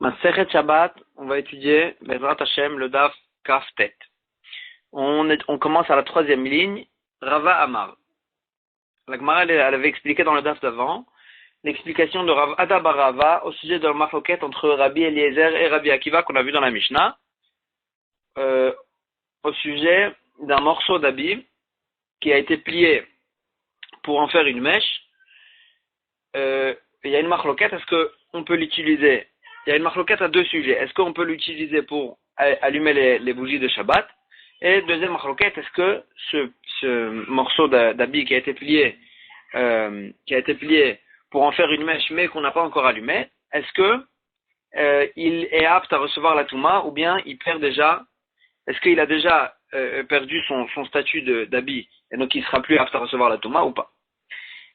Masechet Shabbat, on va étudier Bezrat Hashem, le Daf Kaf Tet. On commence à la troisième ligne, Rava Amar. La Gemara, elle avait expliqué dans le Daf d'avant l'explication de Rav Ada bar Rava au sujet de la marloquette entre Rabbi Eliezer et Rabbi Akiva qu'on a vu dans la Mishnah, au sujet d'un morceau d'habit qui a été plié pour en faire une mèche. Il y a une marloquette, est-ce qu'on peut l'utiliser? Il y a une marloquette à deux sujets. Est-ce qu'on peut l'utiliser pour allumer les bougies de Shabbat? Et deuxième marloquette, est-ce que ce morceau d'habit qui a été plié pour en faire une mèche mais qu'on n'a pas encore allumé, est-ce que il est apte à recevoir la Touma ou bien il perd déjà? Est-ce qu'il a déjà perdu son statut d'habit et donc il sera plus apte à recevoir la Touma ou pas?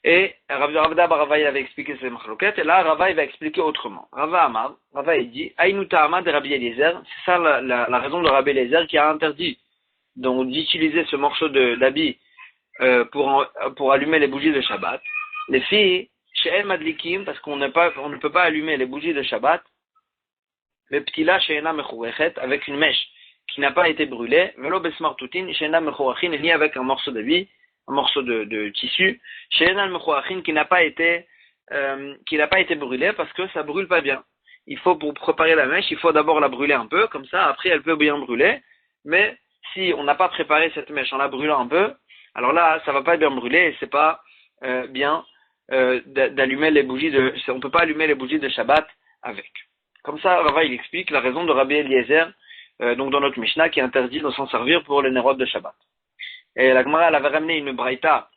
Et Rav Ada bar Rava avait expliqué ces marloquettes, et là Rava il va expliquer autrement. Rava Amar, Rava il dit Aïnou Ta'ama de Rabbi Eliezer, c'est ça la raison de Rabbi Eliezer qui a interdit donc d'utiliser ce morceau d'habit pour allumer les bougies de Shabbat. Les filles, chez El Madlikim, parce qu'on ne peut pas allumer les bougies de Shabbat, le ptila she'ena mechourechet, avec une mèche qui n'a pas été brûlée, velo besmartutin she'ena mechourechin, ni avec un morceau d'habit, un morceau de tissu, she'ena mechourechin, qui n'a pas été brûlé parce que ça brûle pas bien. Il faut, pour préparer la mèche, il faut d'abord la brûler un peu, comme ça, après elle peut bien brûler, mais si on n'a pas préparé cette mèche en la brûlant un peu, alors là, ça va pas bien brûler et c'est pas bien d'allumer les bougies on peut pas allumer les bougies de Shabbat avec. Comme ça, Rava il explique la raison de Rabbi Eliezer, donc dans notre Mishnah, qui interdit de s'en servir pour les nérodes de Shabbat. Et la Gemara, elle avait ramené une braïta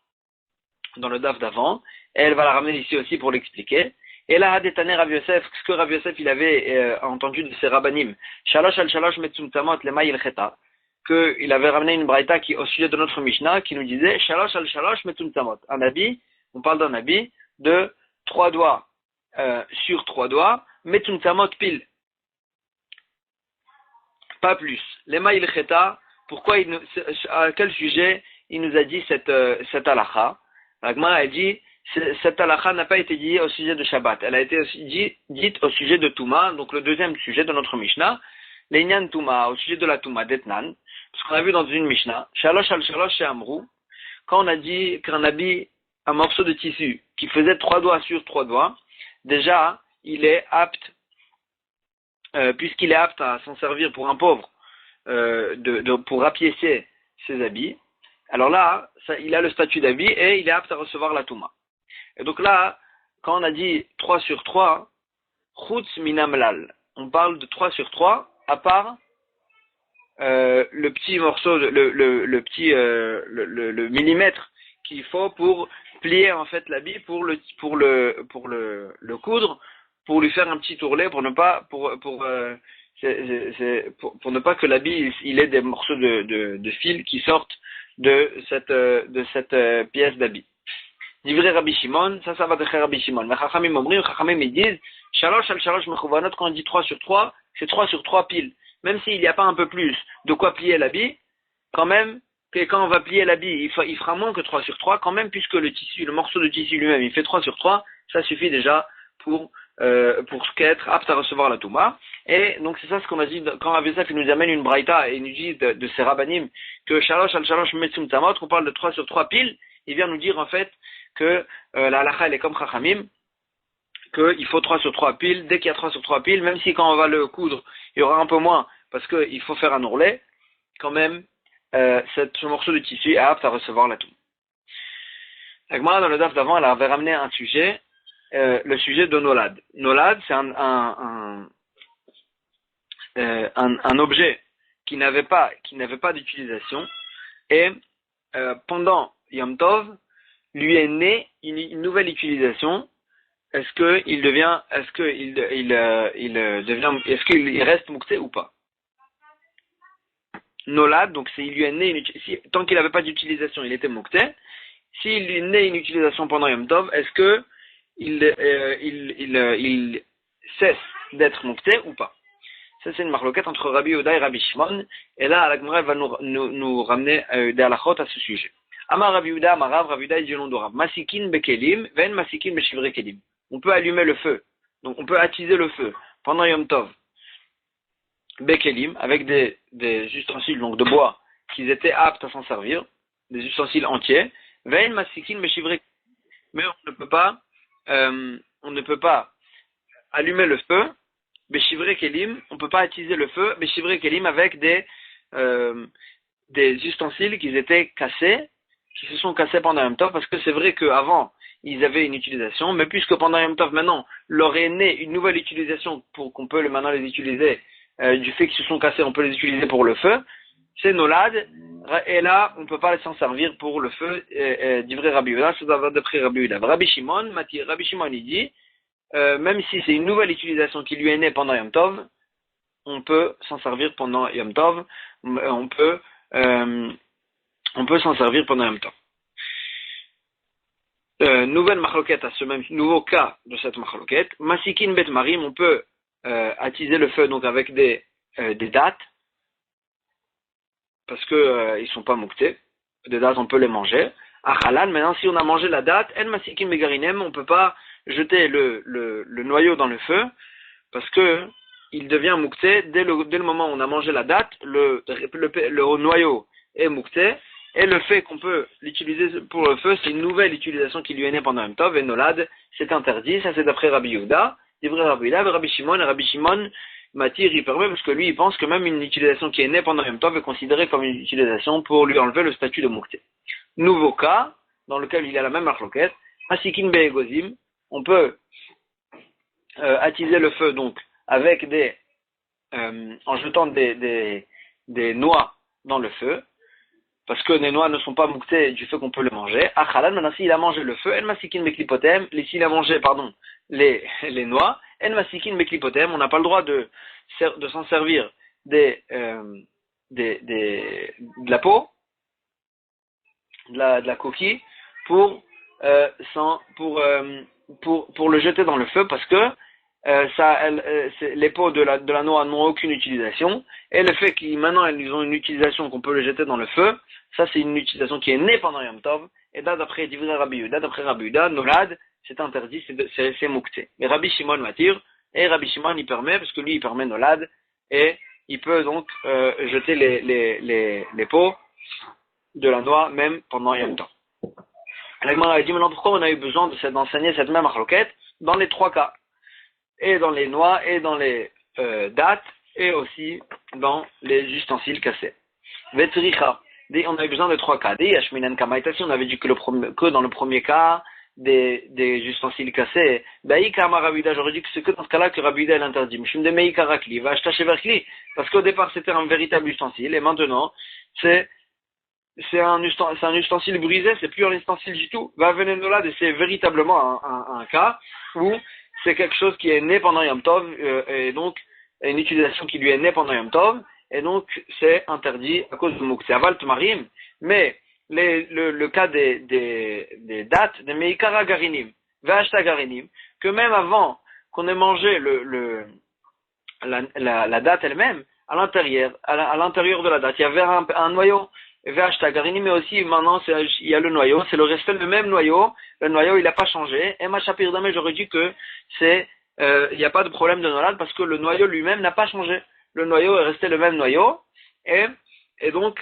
dans le daf d'avant, et elle va la ramener ici aussi pour l'expliquer. Et là, Hadetane Rav Yosef, ce que Rav Yosef il avait entendu de ses rabbanim, Shalosh al Shalosh metzumtamot lema ilcheta, qu'il avait ramené une braïta qui, au sujet de notre Mishnah, qui nous disait Shalosh al Shalosh metzumtamot. Un habit, on parle d'un habit de 3 doigts sur 3 doigts, metzumtamot pile. Pas plus. Lema ilcheta, pourquoi à quel sujet il nous a dit cette halakha? La Gemara a dit cette halakha n'a pas été dit au sujet de Shabbat, elle a été aussi dite au sujet de Touma, donc le deuxième sujet de notre Mishnah, l'Inyan Touma, au sujet de la Touma d'Etnan, parce qu'on a vu dans une Mishnah, Shalosh al Shalosh chez Amrou, quand on a dit qu'un habit, un morceau de tissu qui faisait 3 doigts sur 3 doigts, déjà il est apte, puisqu'il est apte à s'en servir pour un pauvre, pour rapiécer ses habits, alors là, il a le statut d'habit et il est apte à recevoir la Touma. Et donc là, quand on a dit 3 sur 3, Chutz minamlal, on parle de 3 sur 3, à part le petit morceau, le millimètre qu'il faut pour plier en fait l'habit, pour le coudre, pour lui faire un petit tourlet, pour ne pas que l'habit il ait des morceaux de fil qui sortent de cette pièce d'habit. Divrei Rabbi Shimon, ça va de Rabbi Shimon. Mais Chachamim omrim, Chachamim ils disent Shalosh al Shalosh mechouvanot, quand on dit 3 sur 3, c'est 3 sur 3 piles. Même s'il n'y a pas un peu plus de quoi plier l'habit, quand même, que quand on va plier l'habit, il fera moins que 3 sur 3, quand même, puisque le morceau de tissu lui-même, il fait 3 sur 3, ça suffit déjà pour être apte à recevoir la Touma. Et donc c'est ça ce qu'on a dit quand Rav Yosef il nous amène une braïta et il nous dit de ses rabbanim que Shalosh al Shalosh metzum tamot, on parle de 3 sur 3 piles, il vient nous dire en fait que la halakha elle est comme Chachamim, qu'il faut 3 sur 3 piles, dès qu'il y a 3 sur 3 piles, même si quand on va le coudre, il y aura un peu moins, parce qu'il faut faire un ourlet, quand même, ce morceau de tissu est apte à recevoir la Touma. La Gemara dans le daf d'avant, elle avait ramené un sujet, le sujet de Nolad. Nolad, c'est un objet qui n'avait pas d'utilisation, et pendant Yom Tov, lui est né une nouvelle utilisation. Est-ce qu'il reste muktzeh ou pas? Nolad, donc il lui est né tant qu'il n'avait pas d'utilisation, il était muktzeh. S'il lui est né une utilisation pendant Yom Tov, est-ce que il cesse d'être muktzeh ou pas? Ça c'est une marloquette entre Rabbi Yehuda et Rabbi Shimon, et là la Gemara va nous ramener des halachot à ce sujet. Amar Rabbi Yehuda, Amar Rabbi Yehuda, il dit le nom de Rav. Masikin bekelim, ven masikin beshivre kelim. On peut allumer le feu, donc on peut attiser le feu pendant Yom Tov, Bekelim, avec des ustensiles donc de bois, qu'ils étaient aptes à s'en servir, des ustensiles entiers, Vein Masikin Meshivre, mais on ne peut pas allumer le feu, Beshivre Kelim, on ne peut pas utiliser le feu, Beshivre Kelim avec des ustensiles qui étaient cassés, qui se sont cassés pendant Yom Tov, parce que c'est vrai qu'avant, ils avaient une utilisation, mais puisque pendant Yom Tov, maintenant, leur est née une nouvelle utilisation pour qu'on peut maintenant les utiliser, du fait qu'ils se sont cassés, on peut les utiliser pour le feu, c'est Nolad, et là, on ne peut pas s'en servir pour le feu, d'ivré Rabbi Yehuda, c'est d'après Rabbi Yehuda. Rabbi Shimon, il dit, même si c'est une nouvelle utilisation qui lui est née pendant Yom Tov, on peut s'en servir pendant Yom Tov, on peut s'en servir pendant Yom Tov. Nouvelle machloket à ce même nouveau cas de cette machloket, Masikin bet marim, on peut attiser le feu donc avec des dattes, parce que ils sont pas mouktés. Des dattes on peut les manger. Achalan, maintenant si on a mangé la date, en masikin megarinem, on peut pas jeter le noyau dans le feu, parce que il devient moukté dès le moment où on a mangé la date, le noyau est moukté, et le fait qu'on peut l'utiliser pour le feu, c'est une nouvelle utilisation qui lui est née pendant Yom Tov, et Nolad, c'est interdit, ça c'est d'après Rabbi Yehuda, d'après Rabbi Yehuda, et Rabbi Shimon, Matir, il permet, parce que lui, il pense que même une utilisation qui est née pendant Yom Tov est considérée comme une utilisation pour lui enlever le statut de moukté. Nouveau cas, dans lequel il y a la même marloquette, Masikin be'egozim, on peut attiser le feu, donc, avec en jetant des noix dans le feu, parce que les noix ne sont pas mouktées du fait qu'on peut les manger. Achalan, maintenant s'il a mangé le feu, en masikin meklipotem, s'il a mangé, les noix, en masikin meklipotem, on n'a pas le droit de s'en servir de la peau, de la coquille, pour le jeter dans le feu, parce que les peaux de la noix n'ont aucune utilisation, et le fait qu'ils maintenant ils ont une utilisation qu'on peut les jeter dans le feu, ça c'est une utilisation qui est née pendant Yom Tov, et là d'après Rabbi Yehuda, Nolad, c'est interdit, c'est moukté. Mais Rabbi Shimon Matir, et Rabbi Shimon il permet, parce que lui il permet Nolad, et il peut donc jeter les peaux de la noix même pendant Yom Tov. La Gemara a dit maintenant pourquoi on a eu besoin d'enseigner cette même marloquette dans les trois cas, et dans les noix, et dans les dattes, et aussi dans les ustensiles cassés. Vetricha, on a eu besoin de trois cas. On avait dit que dans le premier cas, des ustensiles cassés, j'aurais dit que c'est que dans ce cas-là que Rabbi Yehuda est interdit. Parce qu'au départ c'était un véritable ustensile, et maintenant c'est un ustensile brisé, c'est plus un ustensile du tout. Va venir de là, c'est véritablement un cas où c'est quelque chose qui est né pendant Yom Tov, et donc une utilisation qui lui est née pendant Yom Tov, et donc c'est interdit à cause de Moukse. Aval Tmarim, mais le cas des dates, des Meikara Garinim, Vashta Garinim, que même avant qu'on ait mangé la date elle-même, à l'intérieur de la date, il y avait un noyau, Vashta Garinim, mais aussi maintenant il y a le noyau, c'est le même noyau, le noyau il n'a pas changé, et ma Shapir Damé, j'aurais dit que il n'y a pas de problème de Nolad, parce que le noyau lui-même n'a pas changé. Le noyau est resté le même noyau, et donc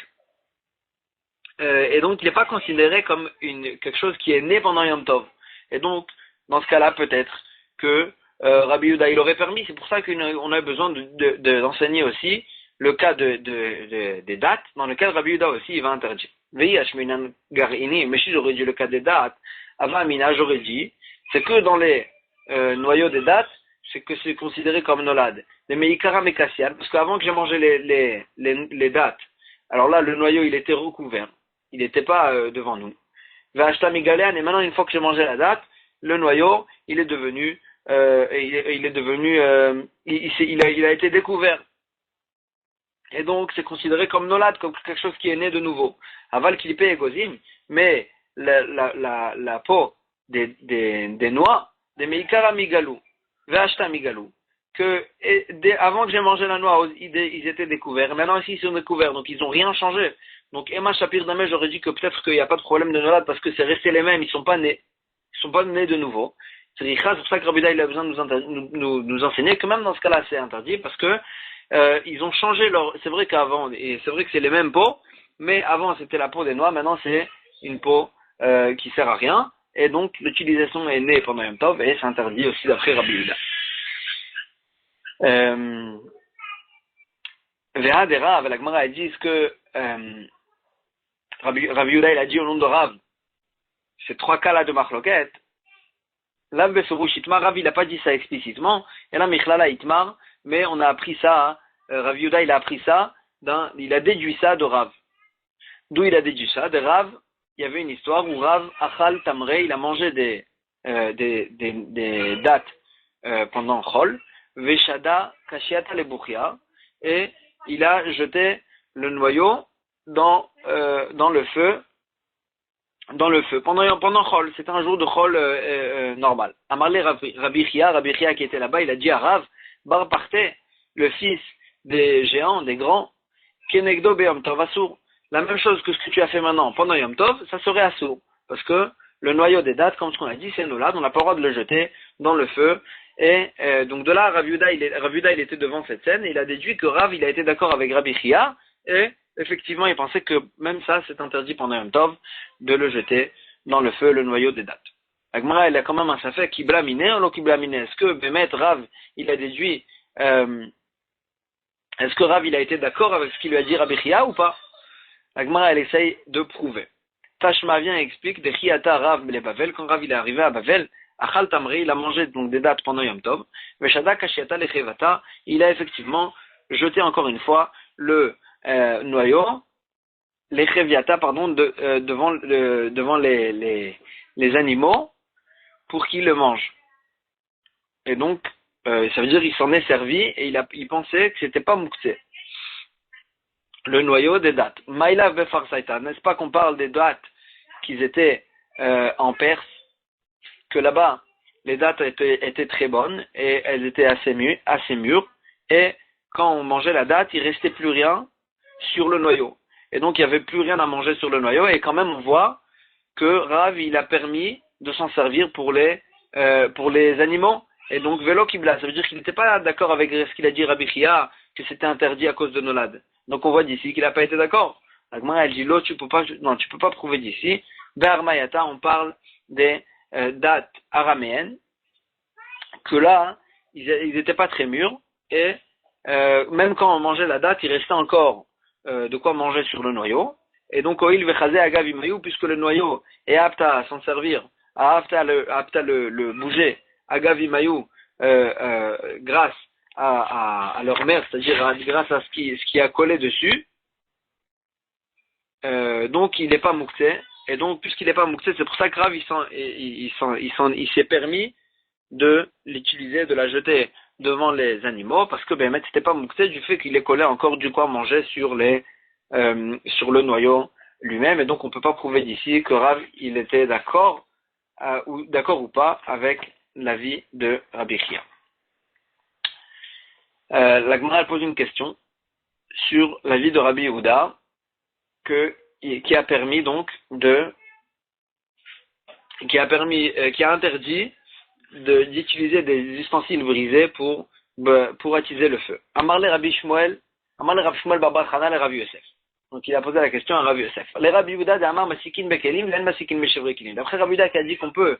il n'est pas considéré comme quelque chose qui est né pendant Yom Tov. Et donc, dans ce cas-là, peut-être que Rabbi Yehuda il aurait permis. C'est pour ça qu'on a besoin d'enseigner aussi le cas des dates, dans lequel Rabbi Yehuda aussi il va interdire. Mais si j'aurais dit le cas des dates, avant Amina, j'aurais dit, c'est que dans les noyaux des dates, c'est que c'est considéré comme nolad. Les meikara mekassian, parce qu'avant que j'ai mangé les dates, alors là, le noyau, il était recouvert. Il n'était pas devant nous. Vashta migalean, et maintenant, une fois que j'ai mangé la date, le noyau, il est devenu, il a été découvert. Et donc, c'est considéré comme nolad, comme quelque chose qui est né de nouveau. Aval klipe et gozim, mais la peau des noix, des meikara migalou, vashta migalou, avant que j'ai mangé la noix, ils étaient découverts. Maintenant, ici, ils sont découverts, donc ils n'ont rien changé. Donc, Emma Shapir Damé, j'aurais dit que peut-être qu'il n'y a pas de problème de nolad parce que c'est resté les mêmes, ils sont pas nés de nouveau. C'est pour ça que Rabbi Yehuda, il a besoin de nous enseigner que même dans ce cas-là, c'est interdit parce que ils ont changé c'est vrai qu'avant, et c'est vrai que c'est les mêmes peaux, mais avant c'était la peau des noix, maintenant c'est une peau qui sert à rien, et donc l'utilisation est née pendant Yom Tov, et c'est interdit aussi d'après Rabbi Yehuda. Veha de Rav, la Gemara a dit ce que Rabbi Yehuda il a dit au nom de Rav, ces trois cas-là de Machloket. Là, Rav, il n'a pas dit ça explicitement, et là, Michlala Itmar, mais on a appris ça, Rav Yehuda, il a appris ça, il a déduit ça de Rav. D'où il a déduit ça? De Rav, il y avait une histoire où Rav Achal Tamre, il a mangé des dattes pendant Chol, Veshada Kashiata Lebuchia, et il a jeté le noyau dans le feu. Pendant Chol, c'était un jour de Chol normal. Amarle Rabbi Chia qui était là-bas, il a dit à Rav, Bar Parté, le fils des géants, des grands, Kenegdo Beyom Tov Asur. La même chose que ce que tu as fait maintenant pendant Yom Tov, ça serait Asur. Parce que le noyau des dattes, comme ce qu'on a dit, c'est nolad, on n'a pas le droit de le jeter dans le feu. Et donc de là, Rav Yehuda, il était devant cette scène, et il a déduit que Rav, il a été d'accord avec Rabbi Chia, et effectivement, il pensait que même ça, c'est interdit pendant Yom Tov, de le jeter dans le feu, le noyau des dattes. Agmara, il a quand même un safek qui blaminé, ou qui blaminé. Est-ce que Bémet, Rav, il a déduit, est-ce que Rav, il a été d'accord avec ce qu'il lui a dit Rabbi Chia ou pas? Agmara, elle essaye de prouver. Tashma vient et explique, de Chiata Rav le Bavel, quand Rav il est arrivé à Bavel, Achal Tamri, il a mangé donc des dattes pendant Yom Tov, Veshada Kashiata Lechevata, il a effectivement jeté encore une fois le noyau, Lecheviata, pardon, devant les animaux, pour qu'ils le mangent. Et donc, ça veut dire qu'il s'en est servi, et il pensait que c'était pas mouktsé. Le noyau des dattes. Maïla Befar Saïta, n'est-ce pas qu'on parle des dattes qui étaient en Perse, que là-bas, les dattes étaient très bonnes, et elles étaient assez mûres, et quand on mangeait la date, il restait plus rien sur le noyau. Et donc, il n'y avait plus rien à manger sur le noyau, et quand même, on voit que Rav, il a permis de s'en servir pour les animaux. Et donc, Velo Kibla, ça veut dire qu'il n'était pas d'accord avec ce qu'il a dit Rabbi Chia, que c'était interdit à cause de Nolad. Donc, on voit d'ici qu'il n'a pas été d'accord. Agma, elle dit, l'eau, tu peux pas prouver d'ici. Be'armayata, on parle des dates araméennes, que là, ils n'étaient pas très mûrs, et même quand on mangeait la date, il restait encore de quoi manger sur le noyau. Et donc, Oil Vechazé Agav Imayou, puisque le noyau est apte à s'en servir, apte à le bouger, Agav Imayou, grâce à leur mère, c'est-à-dire grâce à ce qui a collé dessus, donc il n'est pas mouktsé. Et donc, puisqu'il n'est pas mouktsé, c'est pour ça que Rav, il s'est permis de l'utiliser, de la jeter devant les animaux, parce que ben, c'était pas mouktsé du fait qu'il est collé encore du quoi manger sur le noyau lui-même, et donc on peut pas prouver d'ici que Rav, il était d'accord ou pas avec l'avis de Rabbi Chia. La Gemara pose une question sur l'avis de Rabbi Yehuda, qui a interdit d'utiliser des ustensiles brisés pour attiser le feu. Amarle Rabbi Shmuel Bar Chana le Rabbi Yosef. Donc il a posé la question à Rabbi Yosef. Les Rabbi Yehuda d'Amar Masikin Bekelim, l'en Masikin Beshevre Kelim. D'après Rabbi Yehuda qui a dit qu'on peut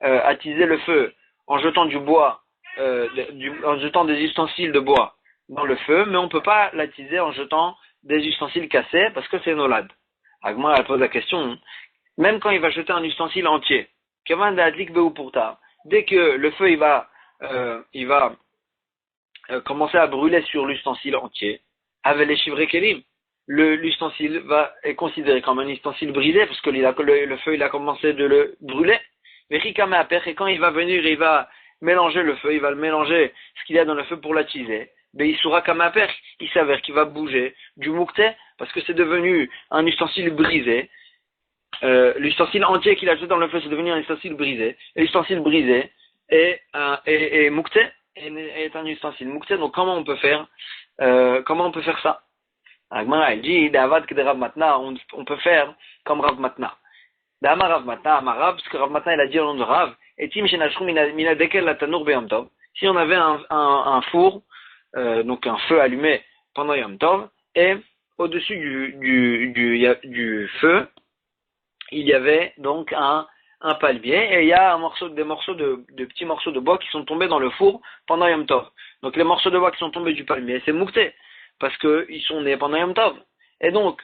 attiser le feu en jetant du bois, en jetant des ustensiles de bois dans le feu, mais on ne peut pas l'attiser en jetant des ustensiles cassés parce que c'est nolad. Agma, elle pose la question, même quand il va jeter un ustensile entier, dès que le feu il va commencer à brûler sur l'ustensile entier, avec les chivre kelim, l'ustensile est considéré comme un ustensile brisé parce que le feu il a commencé de le brûler. Et quand il va venir, il va mélanger le feu, il va le mélanger ce qu'il y a dans le feu pour l'attiser. Mais il s'avère qu'il va bouger du moukté parce que c'est devenu un ustensile brisé. L'ustensile entier qu'il a jeté dans le feu, c'est devenu un ustensile brisé. Et l'ustensile brisé est moukté, est un ustensile moukté. Donc comment on peut faire ça? Agmara, il dit, on peut faire comme Rav Matna. D'Amar Rav Matna, parce que Rav Matna, il a dit au nom de Rav, Et Tim Shenashru Mina Dekel la Tanour Beyom Tov. Si on avait un four, donc un feu allumé pendant Yom Tov, et au-dessus du feu, il y avait donc un palmier, et il y a des petits morceaux de bois qui sont tombés dans le four pendant Yom Tov. Donc les morceaux de bois qui sont tombés du palmier, c'est moukté, parce qu'ils sont nés pendant Yom Tov. Et donc,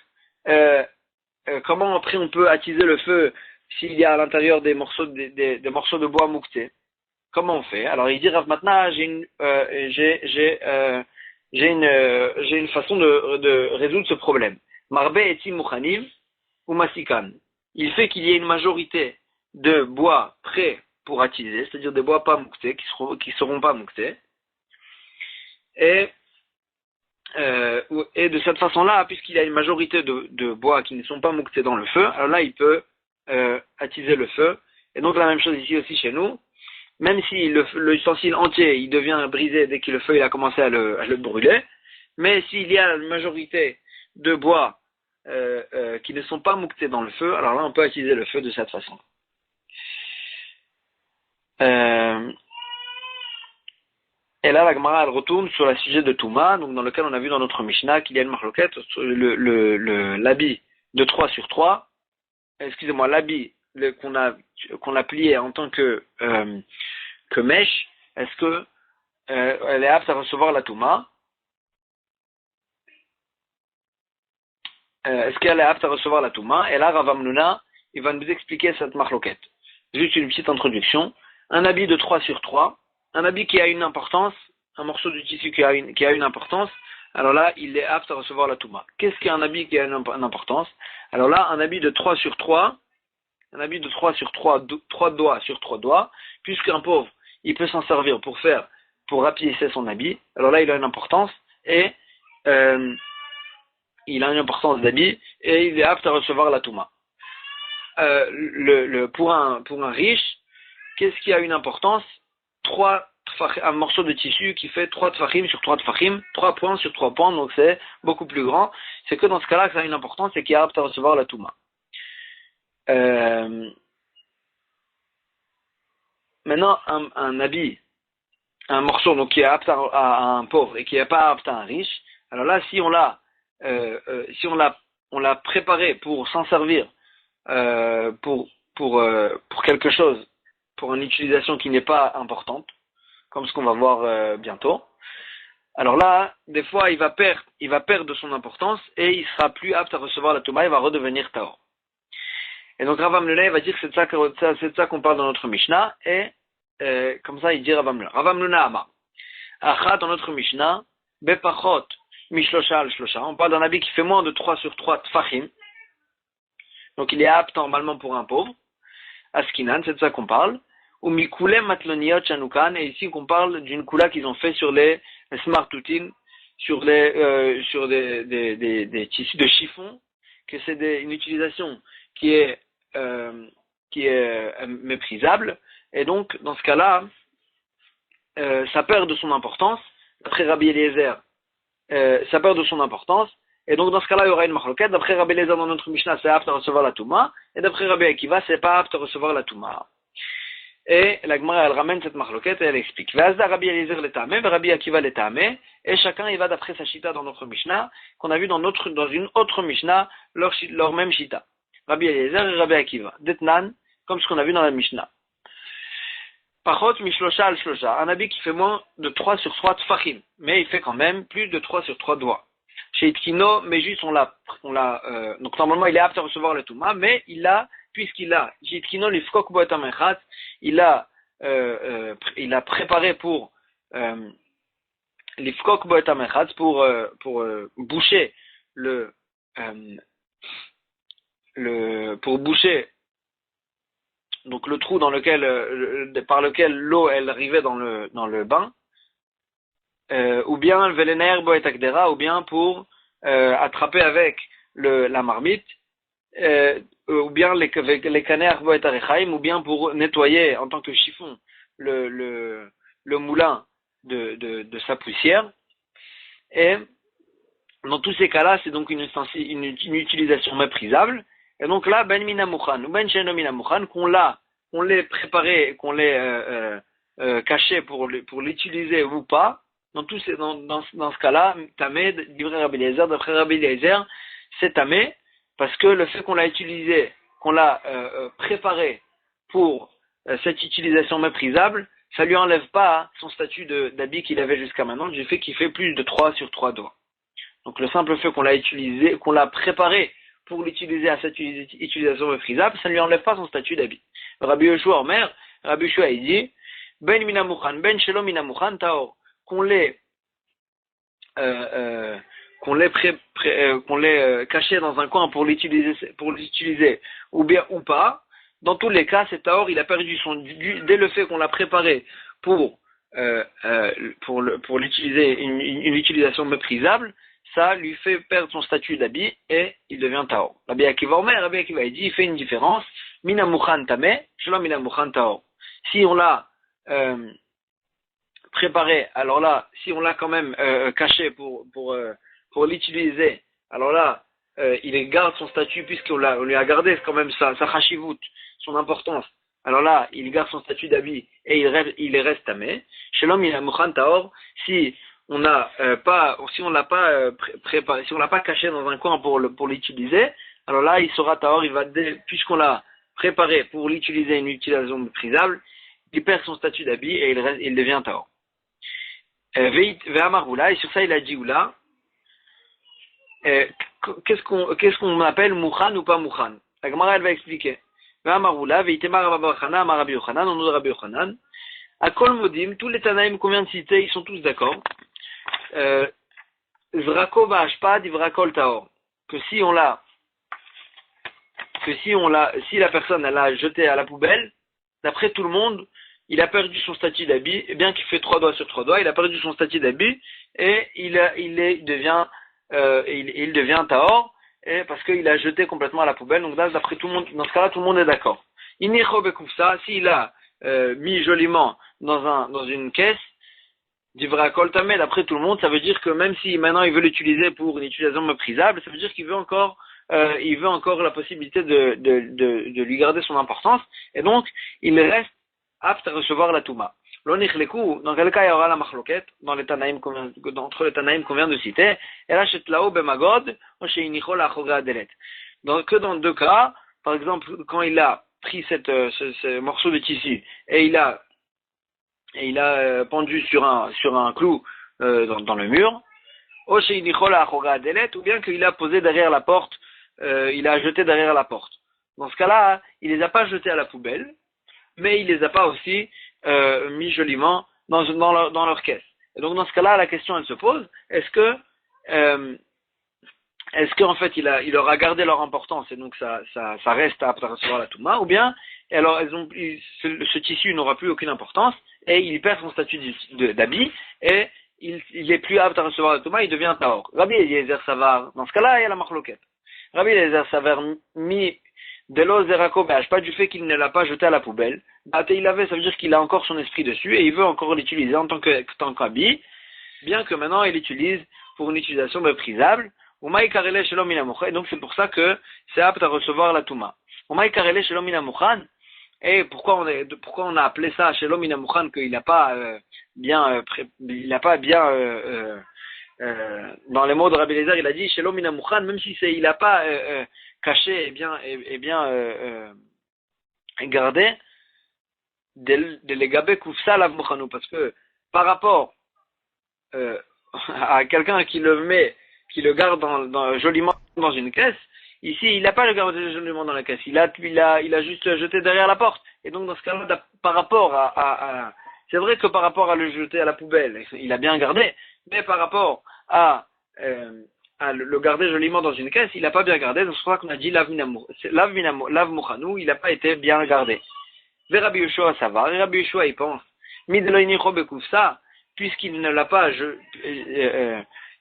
comment après on peut attiser le feu s'il y a à l'intérieur des morceaux de bois moukté? Comment on fait? Alors il dit Rav Matna, j'ai une façon de résoudre ce problème. Marbe etim muchanim ou masikan. Il fait qu'il y ait une majorité de bois prêts pour attiser, c'est-à-dire des bois pas mouktés, qui seront pas mouktés. Et de cette façon-là, puisqu'il y a une majorité de bois qui ne sont pas mouktés dans le feu, alors là il peut attiser le feu. Et donc la même chose ici aussi chez nous. Même si l'ustensile entier il devient brisé dès que le feu il a commencé à le brûler, mais s'il y a une majorité de bois qui ne sont pas mouktés dans le feu, alors là on peut attiser le feu de cette façon. Et là la Gemara elle retourne sur le sujet de Touma, donc dans lequel on a vu dans notre Mishnah qu'il y a une marloquette sur l'habit de 3 sur 3, l'habit qu'on a plié en tant que mèche, est-ce que elle est apte à recevoir la Touma? Est-ce qu'elle est apte à recevoir la Touma? Et là, Rav Hamnuna, il va nous expliquer cette marloquette. Juste une petite introduction. Un habit de 3 sur 3, un habit qui a une importance, un morceau de tissu qui a une importance, alors là, il est apte à recevoir la Touma. Qu'est-ce qu'un habit qui a une importance? Alors là, un habit de 3 sur 3, un habit de 3 sur 3, 3 doigts sur 3 doigts, puisqu'un pauvre, il peut s'en servir pour rapiécer son habit, alors là, il a une importance, et il a une importance d'habit, et il est apte à recevoir la Touma. Pour un riche, qu'est-ce qui a une importance? Un morceau de tissu qui fait 3 tfachim sur 3 tfachim, 3 points sur 3 points, donc c'est beaucoup plus grand. C'est que dans ce cas-là, que ça a une importance et qui est apte à recevoir la Touma. Maintenant, un habit, un morceau donc qui est apte à un pauvre et qui n'est pas apte à un riche, alors là, si on l'a préparé pour s'en servir pour quelque chose, pour une utilisation qui n'est pas importante, comme ce qu'on va voir bientôt, alors là, des fois, il va perdre de son importance et il sera plus apte à recevoir la Touma, il va redevenir Taor. Et donc Rav Hamnuna va dire que c'est de ça qu'on parle dans notre Mishnah, et comme ça il dit Rav Hamnuna. Rav Hamnuna Amar. Achat dans notre Mishnah, Bepachot Mishlosha al Shlosha. On parle d'un habit qui fait moins de 3 sur 3 tfachim. Donc il est apte normalement pour un pauvre. Askinan, c'est de ça qu'on parle. Ou Mikule Matloniot Chanukan, et ici qu'on parle d'une kula qu'ils ont fait sur les smartoutines, sur des tissus de chiffon, que c'est une utilisation qui est méprisable, et donc dans ce cas-là, ça perd de son importance. D'après Rabbi Eliezer, ça perd de son importance, et donc dans ce cas-là, il y aura une marloquette. D'après Rabbi Eliezer dans notre Mishnah, c'est apte à recevoir la Touma, et d'après Rabbi Akiva, c'est pas apte à recevoir la Touma. Et la Gemara, elle ramène cette marloquette et elle explique. Vazda Rabbi Eliezer l'etame, Rabbi Akiva l'etame, et chacun il va d'après sa shita dans notre Mishnah, qu'on a vu dans une autre Mishnah, leur même shita. Rabbi Eliezer et Rabbi Akiva. Detnan, comme ce qu'on a vu dans la Mishnah. Pachot mishlosha al shlosha, un habit qui fait moins de 3 sur 3 tfachim, mais il fait quand même plus de 3 sur 3 doigts. Chez Itkino, mais juste donc normalement il est apte à recevoir le Touma, mais puisqu'il a, chez Itkino l'ifkok boetam echat, il a préparé pour l'ifkok boetam echat, pour boucher pour boucher donc le trou par lequel l'eau elle arrivait dans le bain, ou bien le velener boet akdera, ou bien pour attraper avec la marmite, ou bien les kaner boet arechaim, ou bien pour nettoyer en tant que chiffon le moulin de sa poussière. Et dans tous ces cas-là, c'est donc une utilisation méprisable. Et donc là, ben mina mouchan ou ben sheno mina mouchan, qu'on l'a qu'on l'ait préparé, qu'on l'ait caché pour l'utiliser ou pas, dans ce cas-là, tamé, d'après Rabbi Eliezer, c'est tamé, parce que le fait qu'on l'a utilisé, qu'on l'a préparé pour cette utilisation méprisable, ça lui enlève pas son statut d'habit qu'il avait jusqu'à maintenant, du fait qu'il fait plus de 3 sur 3 doigts. Donc le simple fait qu'on l'a utilisé, qu'on l'a préparé pour l'utiliser à cette utilisation méprisable, ça ne lui enlève pas son statut d'habit. Rabbi Yoshua Omer, Rabbi Yoshua il dit, ben minamukhan, ben shelom minamukhan taor, qu'on l'ait caché dans un coin pour l'utiliser ou bien ou pas, dans tous les cas, cet taor il a perdu dès le fait qu'on l'a préparé pour l'utiliser une utilisation méprisable, ça lui fait perdre son statut d'habit et il devient taor. Rabbi Akiva Omer, Rabbi Akiva il dit, il fait une différence, minamukhan tameh, shelom minamukhan taor. Si on l'a préparé, alors là, si on l'a quand même caché pour l'utiliser, alors là, il garde son statut puisqu'on lui a gardé quand même sa chashivut, son importance. Alors là, il garde son statut d'habit et il reste tamé. Shelom il a mukhan taor, si on l'a pas préparé, si on l'a pas caché dans un coin pour l'utiliser, alors là, il sera taor, puisqu'on l'a préparé pour l'utiliser une utilisation méprisable, il perd son statut d'habit et il devient taor. Et sur ça il a dit oula, qu'est-ce qu'on appelle mukhan ou pas mukhan? La Gemara elle va expliquer. Ve'amaroula, ve'itema Rabbi Yochanan, Rabbi Yochanan, on nous Rabbi Yochanan. À Kol Modim, tous les Tanaïm qu'on vient de citer, ils sont tous d'accord. Zrako va'ashpad ivrakol taor. Si la personne elle l'a jeté à la poubelle, d'après tout le monde, il a perdu son statut d'habit, et bien qu'il fait 3 doigts sur 3 doigts, il a perdu son statut d'habit, et il devient taor, et parce qu'il a jeté complètement à la poubelle, donc d'après tout le monde, dans ce cas-là, tout le monde est d'accord. S'il a mis joliment dans une caisse, d'ivrakol tameh, d'après tout le monde, ça veut dire que même si maintenant il veut l'utiliser pour une utilisation méprisable, ça veut dire qu'il veut encore la possibilité de lui garder son importance, et donc il reste apte à recevoir la touma. Dans quel cas il y aura la machloket entre les Tanaïm qu'on vient de citer, et là shetlao bemagod ou sheinichol achoga adelet. Donc dans 2 cas, par exemple quand il a pris ce morceau de tissu et il a pendu sur un clou dans le mur, ou sheinichol achoga adelet, ou bien qu'il a posé derrière la porte, il a jeté derrière la porte. Dans ce cas-là, il les a pas jetés à la poubelle, mais il les a pas aussi mis joliment dans leur caisse. Et donc dans ce cas-là, la question elle se pose, est-ce qu'en fait il aura gardé leur importance et donc ça reste apte à recevoir la touma, ou bien alors ce tissu n'aura plus aucune importance et il perd son statut d'habit et il est plus apte à recevoir la touma, il devient taor. Rabbi Eliezer Savar, dans ce cas-là il y a la machloket. Rabbi Eliezer Savar mi de l'ozerako pas du fait qu'il ne l'a pas jeté à la poubelle. Ça veut dire qu'il a encore son esprit dessus et il veut encore l'utiliser en tant qu'habit, bien que maintenant il l'utilise pour une utilisation méprisable. Et donc c'est pour ça que c'est apte à recevoir la touma. Et pourquoi on a appelé ça Shelom Inamukhan, qu'il n'a pas bien dans les mots de Rabbi Eliezer, il a dit Shelom Inamukhan, même si il n'a pas caché et bien gardé de l'égabé koufsa lav mouchanou, parce que par rapport à quelqu'un qui le garde joliment dans une caisse, ici il n'a pas le gardé joliment dans la caisse, il a juste jeté derrière la porte. Et donc dans ce cas-là, par rapport à c'est vrai que par rapport à le jeter à la poubelle, il a bien gardé, mais par rapport à le garder joliment dans une caisse, il n'a pas bien gardé. Donc c'est pour ça qu'on a dit lav mouchanou, il n'a pas été bien gardé. Rabbi Yoshua ça va, Rabbi Yoshua il pense, puisqu'il ne l'a pas,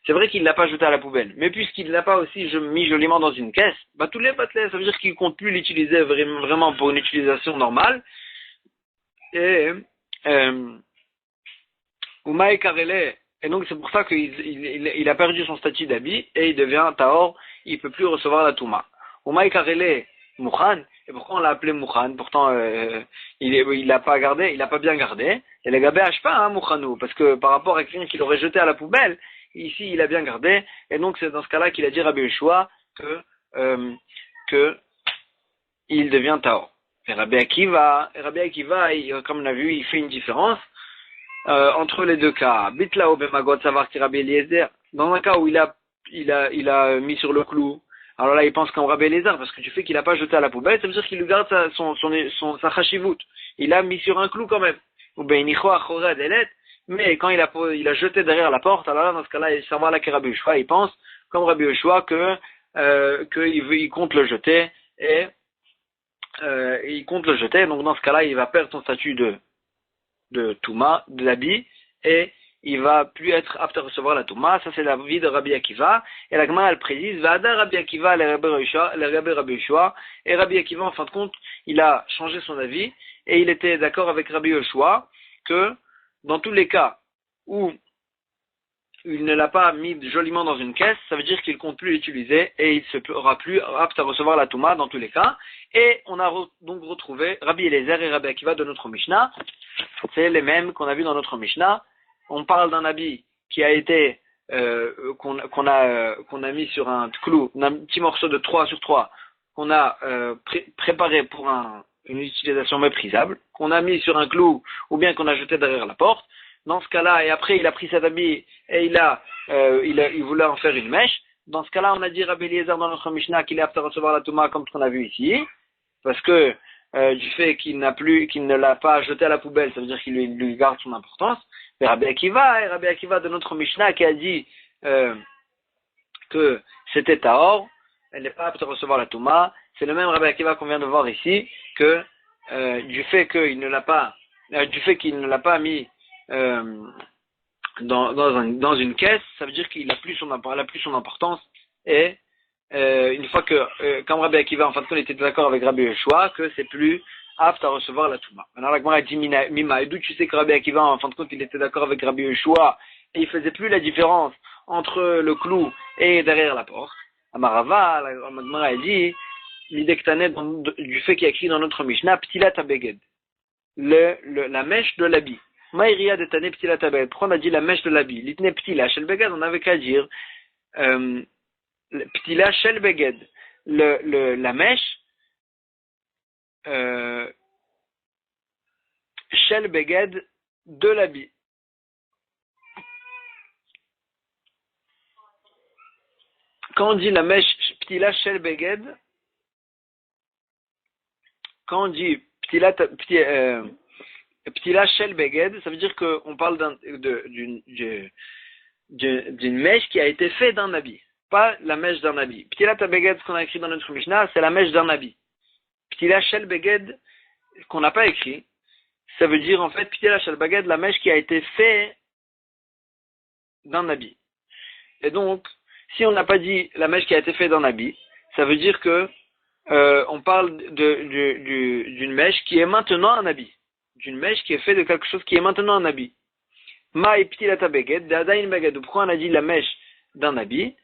c'est vrai qu'il ne l'a pas jeté à la poubelle, mais puisqu'il ne l'a pas aussi mis joliment dans une caisse, tous les batelets, ça veut dire qu'il ne compte plus l'utiliser vraiment pour une utilisation normale. Et et donc c'est pour ça qu'il a perdu son statut d'habit et il devient taor, il ne peut plus recevoir la touma. Mukhan. Et pourquoi on l'a appelé Mukhan? Pourtant, il l'a pas gardé, il l'a pas bien gardé. Et les gabé pas, hein, Mukhanou, parce que par rapport à quelqu'un qui l'aurait jeté à la poubelle, ici, il a bien gardé. Et donc, c'est dans ce cas-là qu'il a dit Rabbi Yeshua que il devient Taor. Et Rabbi Akiva, comme on a vu, il fait une différence entre les deux cas. Bitlao bemagot savoir qui Rabbi Eliezer. Dans un cas où il a mis sur le clou. Alors là, il pense comme Rabbi Eliezer, parce que du fait qu'il n'a pas jeté à la poubelle, ça veut dire qu'il lui garde sa chashivut. Il a mis sur un clou quand même. Ou ben mais quand il a jeté derrière la porte, alors là, dans ce cas-là, il savoir là que Rabbi Yeshua, il pense comme Rabbi Yeshua qu'il compte le jeter et il compte le jeter. Donc dans ce cas-là, il va perdre son statut de Touma, de l'habit, et il va plus être apte à recevoir la Touma. Ça, c'est la vie de Rabbi Akiva. Et la Gemara, elle précise, Vada Rabbi Akiva, le Rabbi Yeshua, et Rabbi Akiva, en fin de compte, il a changé son avis, et il était d'accord avec Rabbi Yeshua, que, dans tous les cas où il ne l'a pas mis joliment dans une caisse, ça veut dire qu'il compte plus l'utiliser, et il ne sera plus apte à recevoir la Touma dans tous les cas. Et on a donc retrouvé Rabbi Eliezer et Rabbi Akiva de notre Mishnah. C'est les mêmes qu'on a vu dans notre Mishnah. On parle d'un habit qui a été qu'on a mis sur un clou, un petit morceau de 3 sur 3 qu'on a préparé pour une utilisation méprisable, qu'on a mis sur un clou ou bien qu'on a jeté derrière la porte. Dans ce cas-là, et après il a pris cet habit et il voulait en faire une mèche. Dans ce cas-là, on a dit Rabbi Eliezer dans notre Mishnah qu'il est apte à recevoir la Touma comme ce qu'on a vu ici, parce que du fait qu'il ne l'a pas jeté à la poubelle, ça veut dire qu'il lui garde son importance. Mais Rabbi Akiva de notre Mishnah qui a dit que c'était Tahor, elle n'est pas apte à recevoir la Touma. C'est le même Rabbi Akiva qu'on vient de voir ici, que du fait qu'il ne l'a pas mis dans une caisse, ça veut dire qu'il a plus son importance. Et une fois que, comme Rabbi Akiva en fin de compte était d'accord avec Rabbi Yeshua, que c'est plus apte à recevoir la Touma. Maintenant la Gemara dit Mima, et d'où tu sais que Rabbi Akiva en fin de compte il était d'accord avec Rabbi Yeshua et il faisait plus la différence entre le clou et derrière la porte. Amarava, la Gemara dit l'idée que t'en es du fait qu'il y a écrit dans notre Mishnah Ptilat Abeged, la mèche de l'habit. Maïria de Tane Ptilat Abeged. Pourquoi on a dit la mèche de l'habit? L'itne Ptila Shel Beged, on avait qu'à dire Ptila Shel Beged, la mèche Shel Beged de l'habit. Quand on dit la mèche Ptila Shel Beged, quand on dit Ptila Shel Beged, ça veut dire qu'on parle d'une mèche qui a été faite d'un habit, pas la mèche d'un habit. Ptila Beged, ce qu'on a écrit dans notre Mishnah, c'est la mèche d'un habit. Ptila Shel Beged, qu'on n'a pas écrit, ça veut dire en fait Ptila Shel Beged, la mèche qui a été faite d'un habit. Et donc, si on n'a pas dit la mèche qui a été faite d'un habit, ça veut dire que on parle d'une mèche qui est maintenant un habit. D'une mèche qui est faite de quelque chose qui est maintenant un habit. Maï Ptilata Beged, d'Adain Beged. Pourquoi on a dit la mèche d'un habit?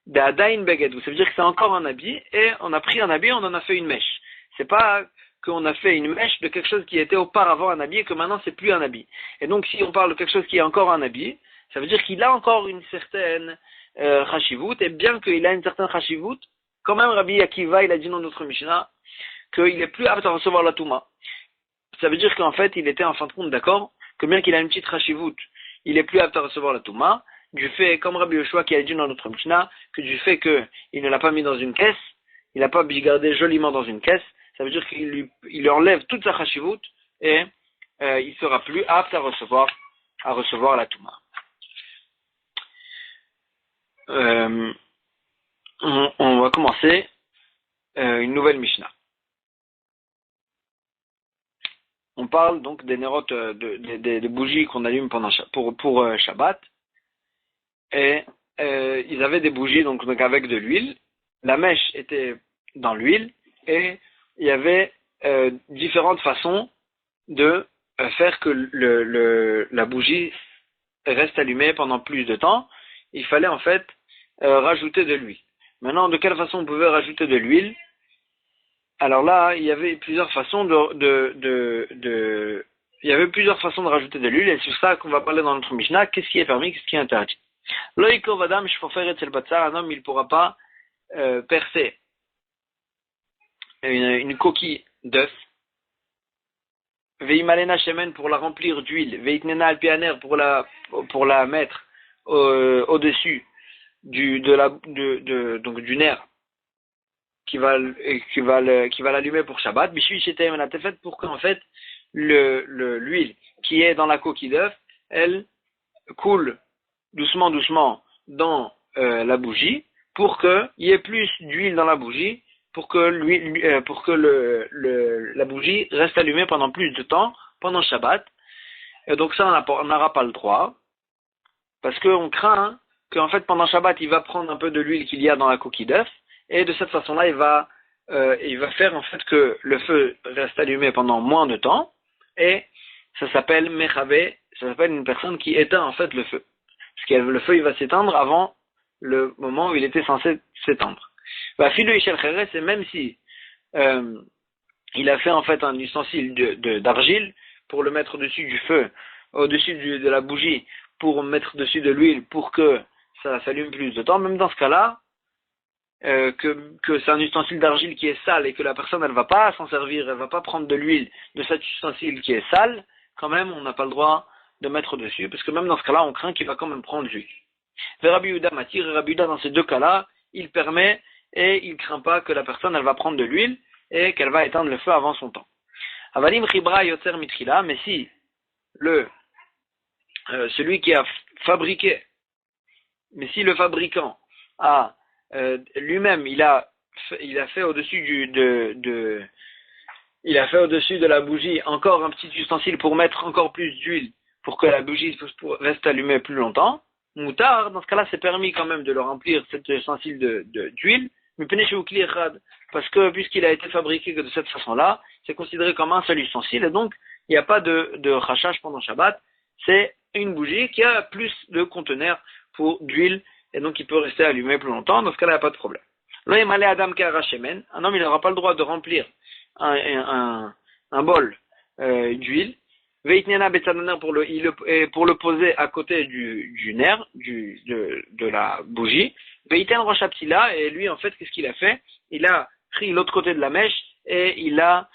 D'Adain Beged. Ça veut dire que c'est encore un habit, et on a pris un habit, on en a fait une mèche. C'est pas qu'on a fait une mèche de quelque chose qui était auparavant un habit et que maintenant c'est plus un habit. Et donc si on parle de quelque chose qui est encore un habit, ça veut dire qu'il a encore une certaine chashivut, et bien qu'il a une certaine chashivut, quand même Rabbi Akiva, il a dit dans notre Mishnah qu'il est plus apte à recevoir la Touma. Ça veut dire qu'en fait, il était en fin de compte d'accord que bien qu'il a une petite chashivut, il est plus apte à recevoir la Touma, du fait, comme Rabbi Yeshua qui a dit dans notre Mishnah, que du fait qu'il ne l'a pas mis dans une caisse, il n'a pas gardé joliment dans une caisse, ça veut dire qu'il lui enlève toute sa chashivut et il sera plus apte à recevoir la Touma. On va commencer une nouvelle Mishnah. On parle donc des nérotes, des bougies qu'on allume pour Shabbat. Et ils avaient des bougies donc avec de l'huile. La mèche était dans l'huile et il y avait différentes façons de faire que la bougie reste allumée pendant plus de temps. Il fallait en fait rajouter de l'huile. Maintenant, de quelle façon on pouvait rajouter de l'huile? Alors là, il y avait plusieurs façons il y avait plusieurs façons de rajouter de l'huile, et c'est ça qu'on va parler dans notre Mishnah. Qu'est-ce qui est permis, qu'est-ce qui est interdit? Loïko vadam shfofer etzel batzar, un homme, il ne pourra pas percer une coquille d'œuf. Veimalena shemen pour la remplir d'huile. Veitnena alpianer pour la mettre au-dessus donc du nerf qui va l'allumer pour Shabbat. Bishui shetem la tefet pour qu'en fait l'huile qui est dans la coquille d'œuf, elle coule doucement dans la bougie pour qu'il y ait plus d'huile dans la bougie pour que la bougie reste allumée pendant plus de temps pendant Shabbat. Et donc ça on n'aura pas le droit parce qu'on craint qu'en fait pendant Shabbat il va prendre un peu de l'huile qu'il y a dans la coquille d'œuf et de cette façon-là il va faire en fait que le feu reste allumé pendant moins de temps et ça s'appelle mechavé, ça s'appelle une personne qui éteint en fait le feu. Parce que le feu il va s'éteindre avant le moment où il était censé s'éteindre. Bah, filo ishel cheres, et même si il a fait en fait un ustensile d'argile pour le mettre au-dessus du feu, au-dessus de la bougie, pour mettre dessus de l'huile pour que ça s'allume plus de temps, même dans ce cas-là, que c'est un ustensile d'argile qui est sale et que la personne elle va pas s'en servir, elle va pas prendre de l'huile de cet ustensile qui est sale, quand même on n'a pas le droit de mettre dessus, parce que même dans ce cas-là on craint qu'il va quand même prendre l'huile. Rabbi Yehuda matir, et Rabbi Yehuda dans ces deux cas-là, il permet et il craint pas que la personne elle va prendre de l'huile et qu'elle va éteindre le feu avant son temps. Avalim chibra yotzer mitrila, mais si celui qui a fabriqué, mais si le fabricant a lui-même il a fait au-dessus de la bougie encore un petit ustensile pour mettre encore plus d'huile pour que la bougie reste allumée plus longtemps. Moutard, dans ce cas-là, c'est permis quand même de le remplir cet ustensile d'huile, mais parce que puisqu'il a été fabriqué que de cette façon-là, c'est considéré comme un seul ustensile, et donc il n'y a pas de rachage pendant Shabbat. C'est une bougie qui a plus de conteneurs d'huile, et donc il peut rester allumé plus longtemps. Dans ce cas-là, il n'y a pas de problème. Un homme, il n'aura pas le droit de remplir un bol d'huile, pour le poser à côté du nerf de la bougie. Et lui en fait qu'est-ce qu'il a fait? Il a pris l'autre côté de la mèche et il a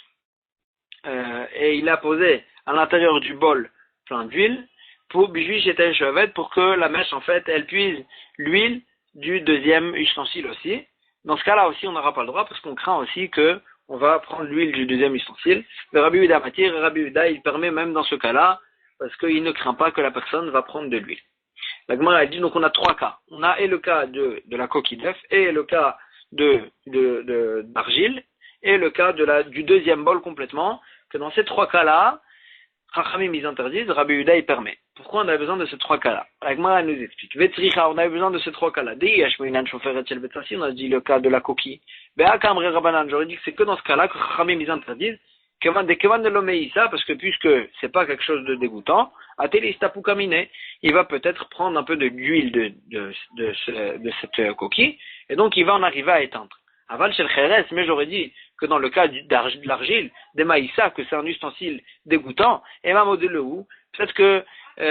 posé à l'intérieur du bol plein d'huile pour que la mèche en fait elle puise l'huile du deuxième ustensile aussi. Dans ce cas-là aussi on n'aura pas le droit parce qu'on craint aussi que on va prendre l'huile du deuxième ustensile. Le Rabbi Yehuda matir, Rabbi Yehuda, il permet même dans ce cas-là, parce qu'il ne craint pas que la personne va prendre de l'huile. La Gemara a dit, donc on a trois cas. On a et le cas de la coquille d'œuf, et le cas d'argile, et le cas du deuxième bol complètement, que dans ces trois cas-là, Chachamim ils interdisent, Rabbi Yehuda il permet. Pourquoi on a besoin de ces trois cas-là? La Gemara nous explique. Vetricha, on a besoin de ces trois cas-là. On a dit le cas de la coquille. J'aurais dit que c'est que dans ce cas-là que Chachamim ils interdisent. Parce que puisque c'est pas quelque chose de dégoûtant, il va peut-être prendre un peu de l'huile de cette coquille, et donc il va en arriver à éteindre. Aval shel cheres, mais j'aurais dit que dans le cas de l'argile, des maïssa, que c'est un ustensile dégoûtant, et ma modèle où, peut-être que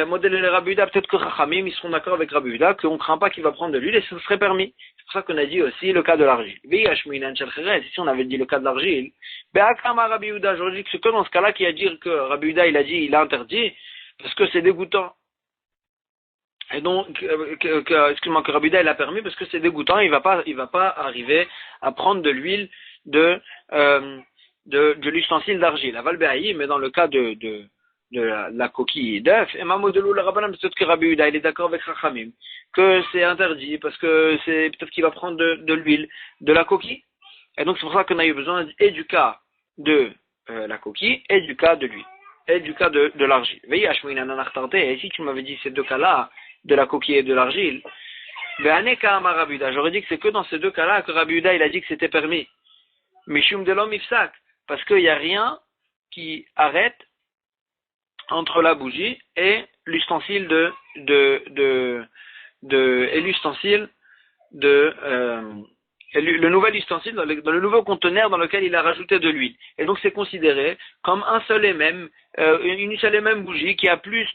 modèle le Rabbi Yehuda, peut-être que Chachamim, ils seront d'accord avec Rabbi Yehuda, qu'on ne craint pas qu'il va prendre de l'huile, et ce serait permis. C'est pour ça qu'on a dit aussi le cas de l'argile. Si on avait dit le cas de l'argile, Rabbi Yehuda, j'aurais dit que c'est que dans ce cas-là qu'il a dit que Rabbi Yehuda, il a interdit, parce que c'est dégoûtant. Et donc, que Rabbi Yehuda il a permis parce que c'est dégoûtant, il va pas arriver à prendre de l'huile de l'ustensile d'argile. Aval be'ayi, mais dans le cas de la coquille d'œuf, et Mamodelou le Rabbanan, peut-être que Rabbi Yehuda il est d'accord avec Chachamim, que c'est interdit parce que c'est peut-être qu'il va prendre de l'huile de la coquille. Et donc c'est pour ça qu'on a eu besoin et du cas de la coquille et du cas de l'huile et du cas de l'argile. Et si tu m'avais dit ces deux cas-là, de la coquille et de l'argile, j'aurais dit que c'est que dans ces deux cas-là que Rabbi Yehuda il a dit que c'était permis. Mishum de l'homme ifsak, parce qu'il n'y a rien qui arrête entre la bougie et l'ustensile le nouvel ustensile, dans le nouveau conteneur dans lequel il a rajouté de l'huile. Et donc c'est considéré comme un seul et même, une seule et même bougie qui a plus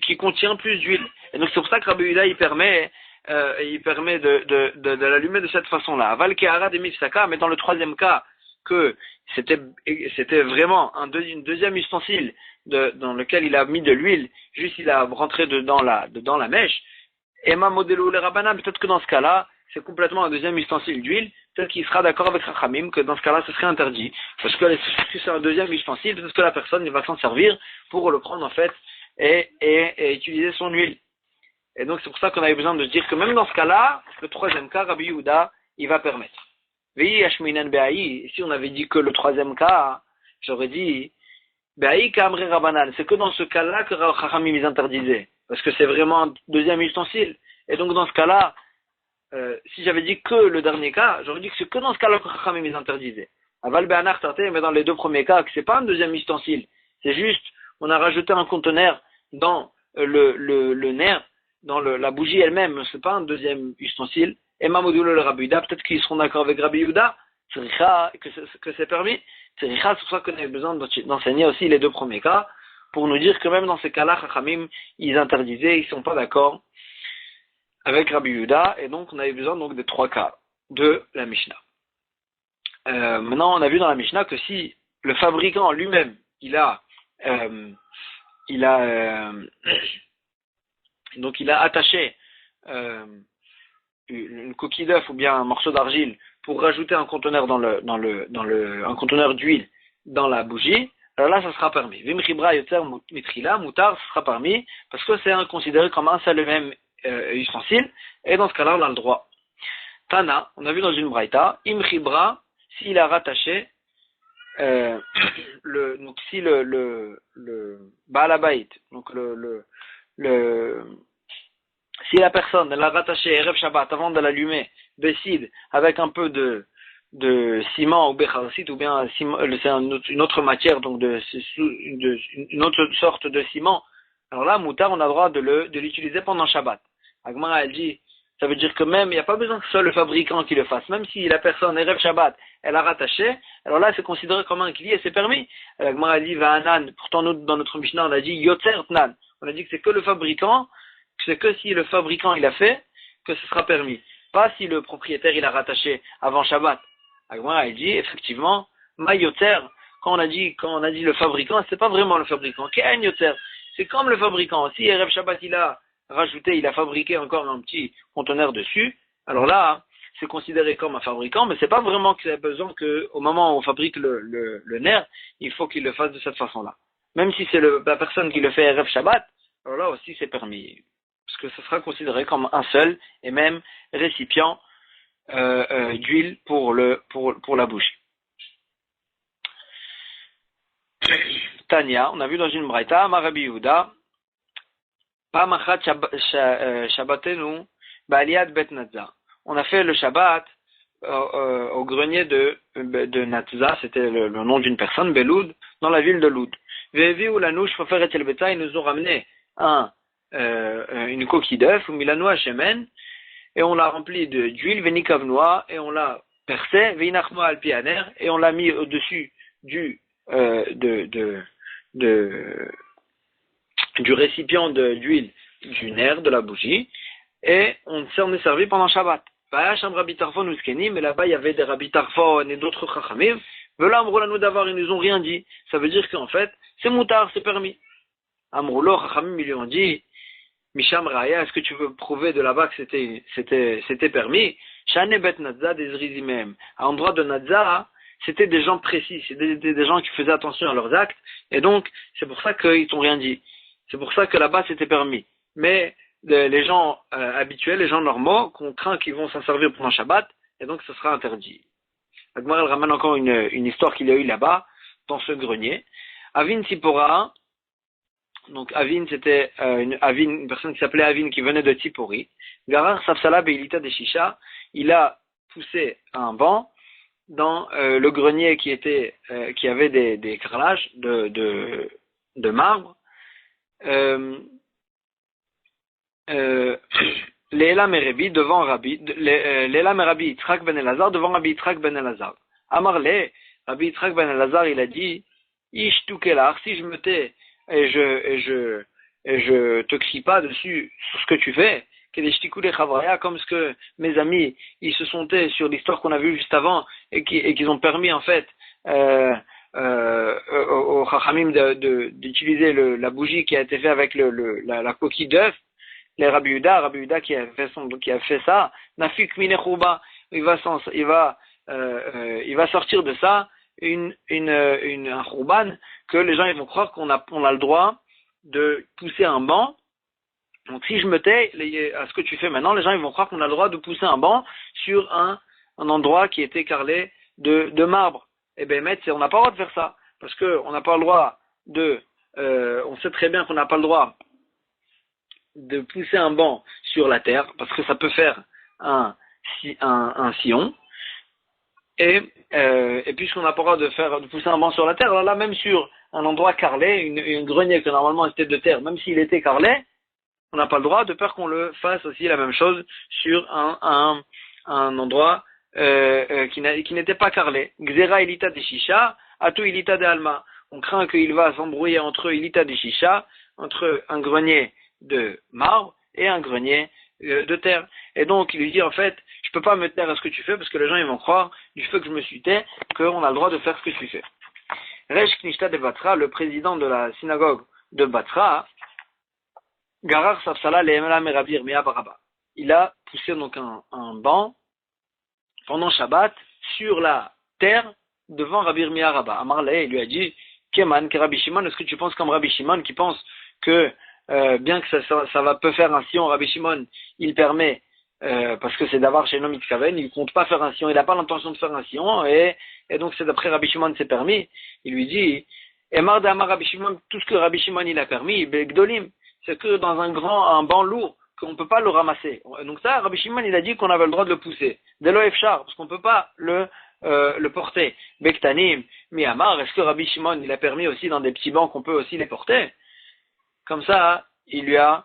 qui contient plus d'huile. Et donc c'est pour ça que Rabbi Yehuda il permet de l'allumer de cette façon-là. Aval Kehara de Mifsaka, mais dans le troisième cas, que c'était vraiment une deuxième ustensile dans lequel il a mis de l'huile, juste il a rentré dedans la mèche. Emma Modelo le Rabbanan, peut-être que dans ce cas-là, c'est complètement un deuxième ustensile d'huile, peut-être qu'il sera d'accord avec Rachamim que dans ce cas-là, ce serait interdit. Parce que c'est un deuxième ustensile, peut-être que la personne il va s'en servir pour le prendre en fait et utiliser son huile. Et donc c'est pour ça qu'on avait besoin de dire que même dans ce cas-là, le troisième cas, Rabbi Yehuda, il va permettre. Si on avait dit que le troisième cas, j'aurais dit, c'est que dans ce cas-là que Rachamim ils interdisaient. Parce que c'est vraiment un deuxième ustensile. Et donc dans ce cas-là, si j'avais dit que le dernier cas, j'aurais dit que c'est que dans ce cas-là que Rachamim ils interdisaient. Aval Be'anar Tarté, mais dans les deux premiers cas, que c'est pas un deuxième ustensile. C'est juste, on a rajouté un conteneur dans le nerf, dans la bougie elle-même, c'est pas un deuxième ustensile. Et Mamoudoulo le Rabbi Yehuda, peut-être qu'ils seront d'accord avec Rabbi Yehuda, que c'est permis. C'est pour ça qu'on a besoin d'enseigner aussi les deux premiers cas, pour nous dire que même dans ces cas-là, Chachamim, ils interdisaient, ils sont pas d'accord avec Rabbi Yehuda, et donc on avait besoin donc des trois cas de la Mishnah. Maintenant, on a vu dans la Mishnah que si le fabricant lui-même, il a attaché une coquille d'œuf ou bien un morceau d'argile pour rajouter un conteneur un conteneur d'huile dans la bougie, alors là ça sera permis. Vimchibra yoter mitrila mutar, ça sera permis parce que c'est considéré comme un seul et même ustensile, et dans ce cas-là on a le droit. Tana, on a vu dans une braïta, imchibra, s'il a rattaché donc si le Baal Habayit, donc si la personne elle a rattaché Erev Shabbat avant de l'allumer, Bessid, avec un peu de ciment ou Bechalsit, ou bien c'est une autre matière, donc une autre sorte de ciment, alors là, Moutar, on a le droit de l'utiliser pendant Shabbat. Agmara, elle dit, ça veut dire que même, il n'y a pas besoin que ce soit le fabricant qui le fasse. Même si la personne, Erev Shabbat, elle a rattaché, alors là, c'est considéré comme un kli et c'est permis. Agmara, elle dit, Va'anan, pourtant, nous, dans notre Mishnah, on a dit, Yotzer Tnan. On a dit que c'est que le fabricant, c'est que si le fabricant il a fait, que ce sera permis. Pas si le propriétaire il a rattaché avant Shabbat. Agmara il dit effectivement, Mayoter, quand on a dit le fabricant, c'est pas vraiment le fabricant. Qu'est-ce yoter? C'est comme le fabricant. Si Erev Shabbat il a rajouté, il a fabriqué encore un petit conteneur dessus, alors là, c'est considéré comme un fabricant, mais c'est pas vraiment qu'il a besoin que, au moment où on fabrique le nerf, il faut qu'il le fasse de cette façon-là. Même si c'est la personne qui le fait Erev Shabbat, alors là aussi c'est permis. Parce que ce sera considéré comme un seul et même récipient d'huile pour la bouche. Tania, on a vu dans une braïta, Rabbi Yehuda, Pamachat Shabbatenu Baliad Bet Natza. On a fait le Shabbat au grenier de Natza, c'était le nom d'une personne, Beloud, dans la ville de Loud. Vevi ou la nouche, Fofer et Elbeta, ils nous ont ramené une coquille d'œuf, ou milano shemen, et on l'a rempli d'huile, venikavnoa, et on l'a percé, veinachmo alpianer, et on l'a mis au-dessus du récipient d'huile du nerf, de la bougie, et on s'en est servi pendant Shabbat. Mais là-bas il y avait des Rabbi Tarfon et d'autres Chachamim, ils nous ont rien dit. Ça veut dire qu'en fait, c'est moutar, c'est permis. Amroulo, Chachamim, ils lui ont dit, Misham Raya, est-ce que tu veux prouver de là-bas que c'était permis? Shane Bet Natza des Zrizimem. À l'endroit de Natza, c'était des gens précis, c'était des gens qui faisaient attention à leurs actes, et donc, c'est pour ça qu'ils t'ont rien dit. C'est pour ça que là-bas, c'était permis. Mais, les gens habituels, les gens normaux, qu'on craint qu'ils vont s'en servir pendant Shabbat, et donc ce sera interdit. Agmar, elle ramène encore une histoire qu'il y a eu là-bas, dans ce grenier. Avin Sipora, donc Avin, c'était une personne qui s'appelait Avin, qui venait de Tipori. Garar Safsala Beilita de Shisha, il a poussé un banc dans le grenier qui avait des carrelages de marbre. Léla Merabi devant Rabbi, Léla Merabi Yitzhak ben Elazar devant Rabbi Yitzhak ben Elazar. Amarle, Rabbi Yitzhak ben Elazar, il a dit, Ish tukelar, si je me tais et je te crie pas dessus sur ce que tu fais, comme ce que mes amis, ils se sont tais sur l'histoire qu'on a vue juste avant et qu'ils ont permis en fait aux Chachamim d'utiliser la bougie qui a été faite avec la coquille d'œuf. Les Rabbi Yehuda qui a fait ça, Nafik Minechouba, il va sortir de ça un Khouban que les gens ils vont croire qu'on a le droit de pousser un banc. Donc si je me tais à ce que tu fais maintenant, les gens ils vont croire qu'on a le droit de pousser un banc sur un endroit qui était carrelé de marbre. Eh bien, on n'a pas le droit de faire ça, parce que on n'a pas le droit on sait très bien qu'on n'a pas le droit de pousser un banc sur la terre, parce que ça peut faire un sillon. Et puisqu'on n'a pas le droit de pousser un banc sur la terre, alors là même sur un endroit carrelé, une grenier que normalement était de terre, même s'il était carrelé, on n'a pas le droit, de peur qu'on le fasse aussi la même chose sur un endroit qui n'était pas carrelé. Xera ilita de shisha, atu ilita de alma. On craint qu'il va s'embrouiller entre ilita de shisha, entre un grenier de marbre et un grenier de terre. Et donc il lui dit en fait, je peux pas me taire à ce que tu fais parce que les gens ils vont croire du fait que je me suis tais qu'on a le droit de faire ce que tu fais. Resh Knishta de Batra, le président de la synagogue de Batra, Garar Safsala Le'emela Merabir Mea Baraba. Il a poussé donc un banc pendant Shabbat sur la terre devant Rabbi Yirmiyah Rabba. Amarle, il lui a dit, Keman, que Rabbi Shimon, est-ce que tu penses comme Rabbi Shimon qui pense que bien que ça peut faire un sion, Rabbi Shimon, il permet, parce que c'est d'avoir chez Nomit Kaven, il compte pas faire un sion, il n'a pas l'intention de faire un sion, et donc c'est d'après Rabbi Shimon c'est permis. Il lui dit, Emar Damar Rabbi Shimon, tout ce que Rabbi Shimon il a permis, Begdolim, c'est que dans un banc lourd, qu'on ne peut pas le ramasser. Donc ça, Rabbi Shimon, il a dit qu'on avait le droit de le pousser. Delo Efshar, parce qu'on ne peut pas le porter. Bektanim, Miyamar, est-ce que Rabbi Shimon, il a permis aussi dans des petits bancs qu'on peut aussi les porter? Comme ça, il lui a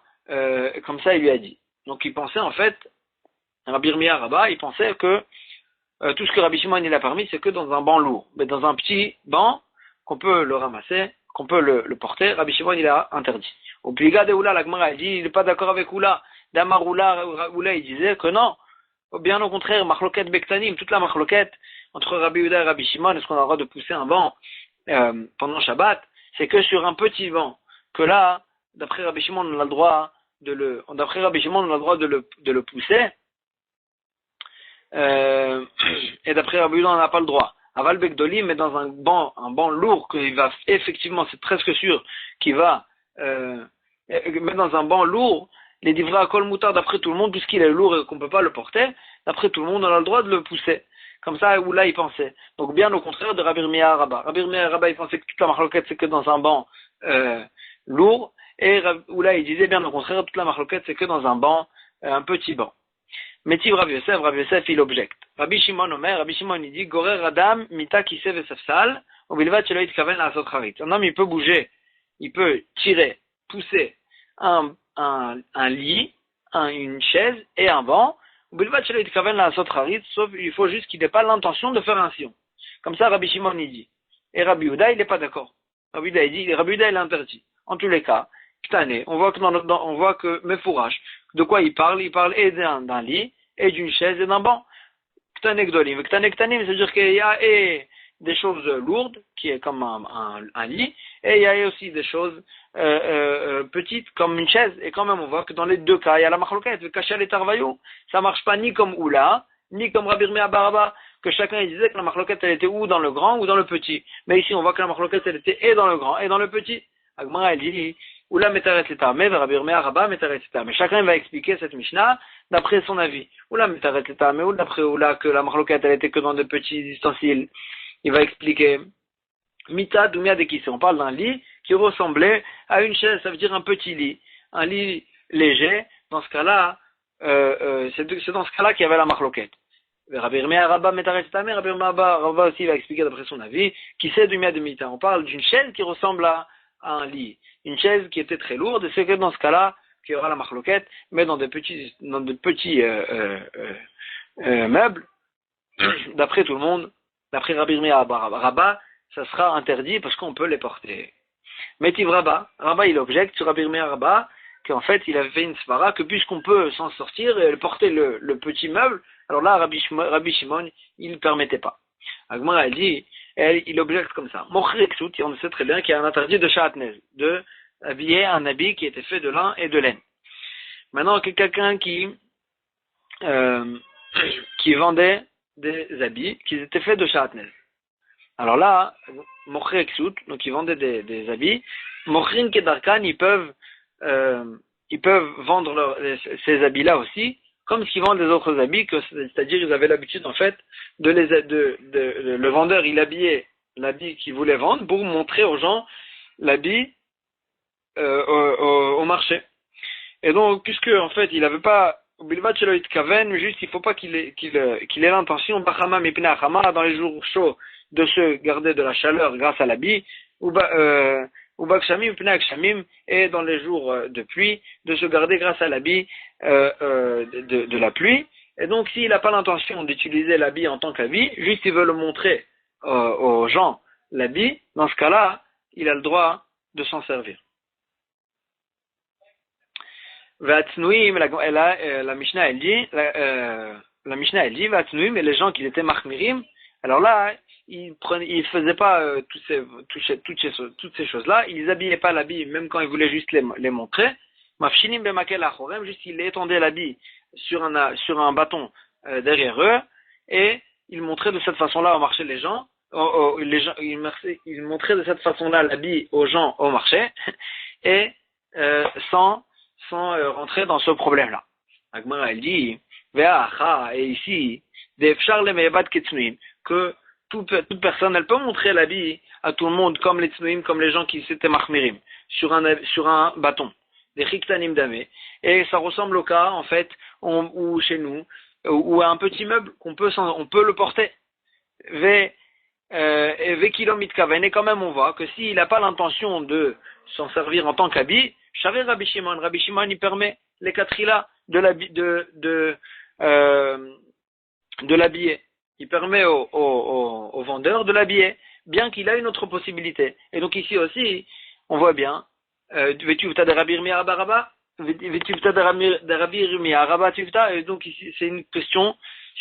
dit. Donc il pensait en fait, Rabbi Yirmiyah Rabba, il pensait que tout ce que Rabbi Shimon, il a permis, c'est que dans un banc lourd. Mais dans un petit banc, qu'on peut le ramasser, qu'on peut le porter, Rabbi Shimon, il a interdit. Au Pliga de Oula, la Gemara, il dit, il n'est pas d'accord avec Oula. Damar Oula, il disait que non. Bien au contraire, Machloket Bektanim, toute la Machloket entre Rabbi Yehuda et Rabbi Shimon, est-ce qu'on a le droit de pousser un banc pendant Shabbat? C'est que sur un petit banc, que là, d'après Rabbi Shimon, on a le droit de le pousser. Et d'après Rabbi Yehuda, on n'a pas le droit. Aval Bekdolim, mais dans un banc lourd, qu'il va, effectivement, c'est presque sûr qu'il va, mais dans un banc lourd, les divra à kol moutar d'après tout le monde, puisqu'il est lourd et qu'on ne peut pas le porter, d'après tout le monde, on a le droit de le pousser. Comme ça, Oula, il pensait. Donc, bien au contraire de Rabbi Yirmiyah Rabba. Rabbi Yirmiyah Rabba, il pensait que toute la machloquette, c'est que dans un banc lourd, et Oula, il disait bien au contraire, toute la machloquette, c'est que dans un banc, un petit banc. Métiv Rabbi Yosef, il objecte. Rabbi Shimon Omer, Rabbi Shimon, il dit, Gorer Adam, Mita Kisev et Safsal, Obilvat Shelo Yitkaven la Asot Charit. Un homme, il peut bouger, il peut tirer, pousser un lit, une chaise et un banc, sauf il faut juste qu'il n'ait pas l'intention de faire un sion. Comme ça, Rabbi Shimon il dit. Et Rabbi Yehuda, il n'est pas d'accord. Rabbi Yehuda, il dit, Rabbi Yehuda, il interdit. En tous les cas, Ktane, on voit que Mefourash, de quoi il parle et d'un lit, et d'une chaise et d'un banc. Ktane Gdolim. Ktane Ktanim, c'est-à-dire qu'il y a des choses lourdes, qui est comme un lit, et il y a aussi des choses petites, comme une chaise, et quand même on voit que dans les deux cas, il y a la machloket, le kachal et tarvayou, ça marche pas ni comme Oula, ni comme Rabbi Yirmiyah Baraba, que chacun il disait que la machloket elle était ou dans le grand ou dans le petit. Mais ici on voit que la machloket elle était et dans le grand et dans le petit. Agmara elle dit, Oula metaret et tarmeh, Rabbi Yirmiyah Rabba metaret et tarmeh. Chacun il va expliquer cette Mishnah d'après son avis. Oula metaret et tarmeh, ou d'après Oula que la machloket elle était que dans de petits ustensiles. Il va expliquer Mita Doumia de Kissé. On parle d'un lit qui ressemblait à une chaise, ça veut dire un petit lit. Un lit léger. Dans ce cas-là, c'est dans ce cas-là qu'il y avait la machloket. Rabbi Yirmiyah Rabba Metaret Tameh, Rabbi Yirmiyah Rabba aussi va expliquer d'après son avis Kissé Doumia de Mita. On parle d'une chaise qui ressemble à un lit. Une chaise qui était très lourde, et c'est que dans ce cas-là qu'il y aura la marloquette, mais dans de petits meubles, d'après tout le monde, d'après Rabbi Yirmiyah Rabbah, ça sera interdit parce qu'on peut les porter. Mais Tiv Rabbah il objecte sur Rabbi Yirmiyah Rabbah qu'en fait il avait fait une svara que puisqu'on peut s'en sortir et porter le petit meuble, alors là Rabbi Shimon il ne permettait pas. Agmara elle dit, il objecte comme ça. Mochreksut, on sait très bien qu'il y a un interdit de Shatnez, de habiller un habit qui était fait de lin et de laine. Maintenant, quelqu'un qui vendait des habits qui étaient faits de Shatnez. Alors là, Mochreksut, donc ils vendaient des habits. Mochrin Kedarkan, ils peuvent vendre ces habits-là aussi, comme ce qu'ils vendent des autres habits, c'est-à-dire ils avaient l'habitude en fait le vendeur il habillait l'habit qu'il voulait vendre pour montrer aux gens l'habit au marché. Et donc puisque en fait il n'avait pas juste il faut pas qu'il ait l'intention dans les jours chauds de se garder de la chaleur grâce à l'habit et dans les jours de pluie de se garder grâce à l'habit de la pluie. Et donc s'il n'a pas l'intention d'utiliser l'habit en tant qu'habit, juste il veut le montrer aux gens l'habit, dans ce cas-là il a le droit de s'en servir. La Mishnah elle dit Vatnuim, et les gens qui étaient Machmirim, alors là ils faisaient pas toutes ces choses-là, ils habillaient pas l'habit même quand ils voulaient juste les montrer. Mafshinim bemakel achorem, juste ils étendaient l'habit sur un bâton derrière eux et ils montraient de cette façon-là au marché les gens. Ils montraient de cette façon-là l'habit aux gens au marché et sans rentrer dans ce problème-là. Agmara elle dit et ici que toute personne elle peut montrer l'habit à tout le monde comme les tznuim, comme les gens qui s'étaient machmirim sur un bâton des chiktanim damé, et ça ressemble au cas en fait où chez nous ou à un petit meuble on peut le porter et quand même on voit que s'il n'a pas l'intention de s'en servir en tant qu'habit, Rabbi Shimon il permet les katrila de l'habiller. Il permet au vendeur de l'habiller, bien qu'il a une autre possibilité. Et donc ici aussi, on voit bien, et donc ici c'est une question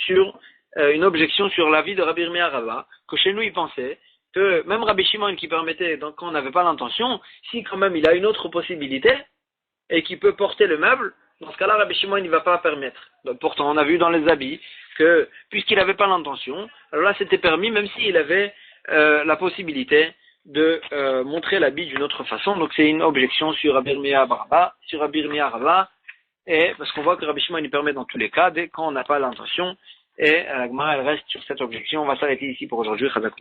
sur une objection sur l'avis de Rabbi Yirmiyah Rabbah, que chez nous il pensait que même Rabbi Shimon qui permettait, donc quand on n'avait pas l'intention, si quand même il a une autre possibilité et qu'il peut porter le meuble, dans ce cas-là Rabbi Shimon il ne va pas permettre. Donc, pourtant on a vu dans les habits que puisqu'il n'avait pas l'intention, alors là c'était permis même s'il avait la possibilité de montrer l'habit d'une autre façon. Donc c'est une objection sur Rabbi Yirmiyah Rabbah, et parce qu'on voit que Rabbi Shimon il permet dans tous les cas dès quand on n'a pas l'intention. Et la Gemara elle reste sur cette objection. On va s'arrêter ici pour aujourd'hui. Chazak.